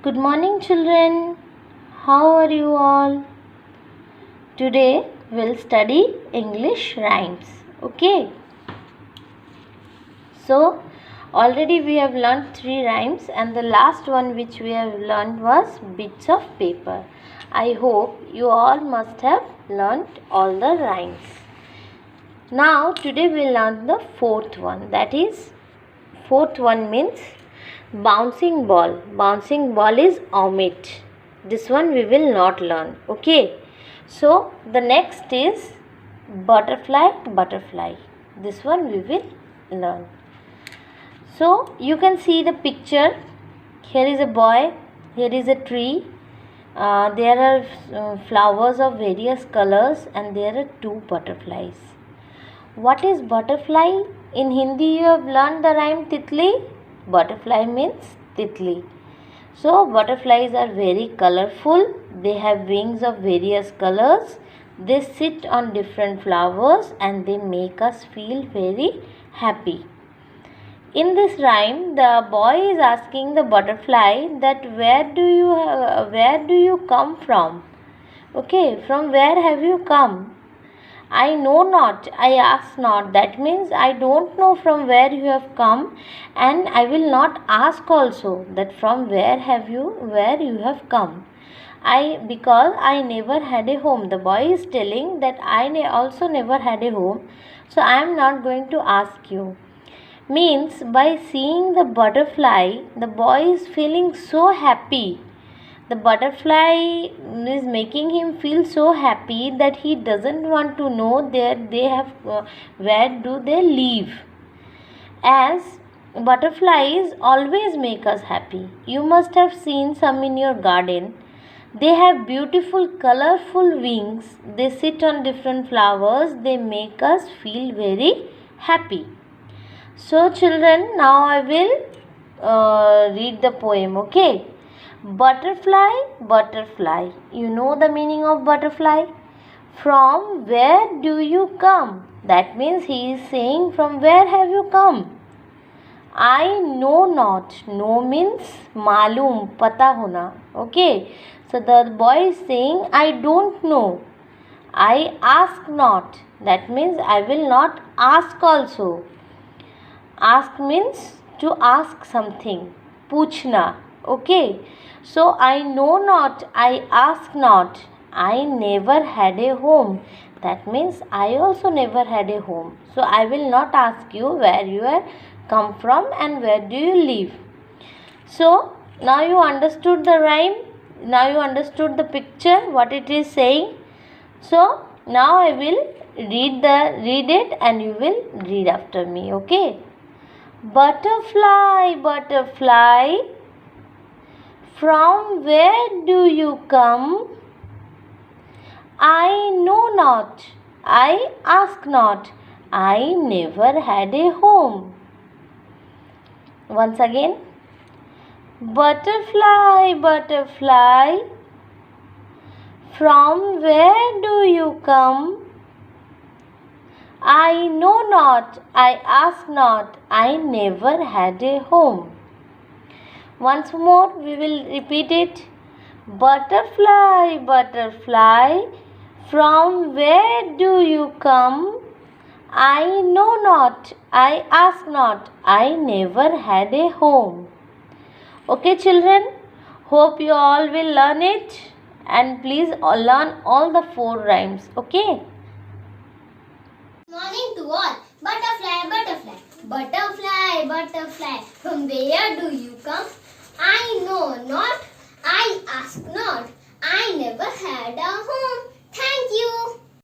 Good morning, children. How are you all? Today we'll study English rhymes. Okay. So, already we have learned 3 rhymes, and the last one which we have learned was bits of paper. I hope you all must have learned all the rhymes. Now, today we'll learn the 4th one. That is, 4th one means bouncing ball. Bouncing ball is omit. This one we will not learn. Okay. So, the next is butterfly, butterfly. This one we will learn. So, you can see the picture. Here is a boy. Here is a tree. There are flowers of various colors, and there are 2 butterflies. What is butterfly? In Hindi you have learned the rhyme titli. Butterfly means titli. So butterflies are very colorful. They have wings of various colors. They sit on different flowers and they make us feel very happy. In this rhyme, the boy is asking the butterfly that where do you come from? Okay, from where have you come? I know not, I ask not. That means I don't know from where you have come, and I will not ask also that from where you have come. Because I never had a home. The boy is telling that I also never had a home, so I am not going to ask you. Means by seeing the butterfly, the boy is feeling so happy. The butterfly is making him feel so happy that he doesn't want to know where do they live. As butterflies always make us happy. You must have seen some in your garden. They have beautiful colorful wings. They sit on different flowers. They make us feel very happy. So children, now I will read the poem. Okay. Butterfly, butterfly. You know the meaning of butterfly? From where do you come? That means he is saying, from where have you come? I know not. No means malum, pata hona. Okay. So the boy is saying, I don't know. I ask not. That means I will not ask also. Ask means to ask something. Puchna. Okay. So I know not, I ask not, I never had a home. That means I also never had a home. So I will not ask you where you are come from and where do you live. So now you understood the rhyme. Now you understood the picture, what it is saying. So now I will read it and you will read after me. Okay. Butterfly, butterfly, from where do you come? I know not, I ask not, I never had a home. Once again. Butterfly, butterfly, from where do you come? I know not, I ask not, I never had a home. Once more we will repeat it. Butterfly, butterfly, from where do you come? I know not, I ask not, I never had a home. Okay children, hope you all will learn it, and please learn all the 4 rhymes. Okay. Morning to all. Butterfly, butterfly, butterfly, butterfly, from where do you come? I know not.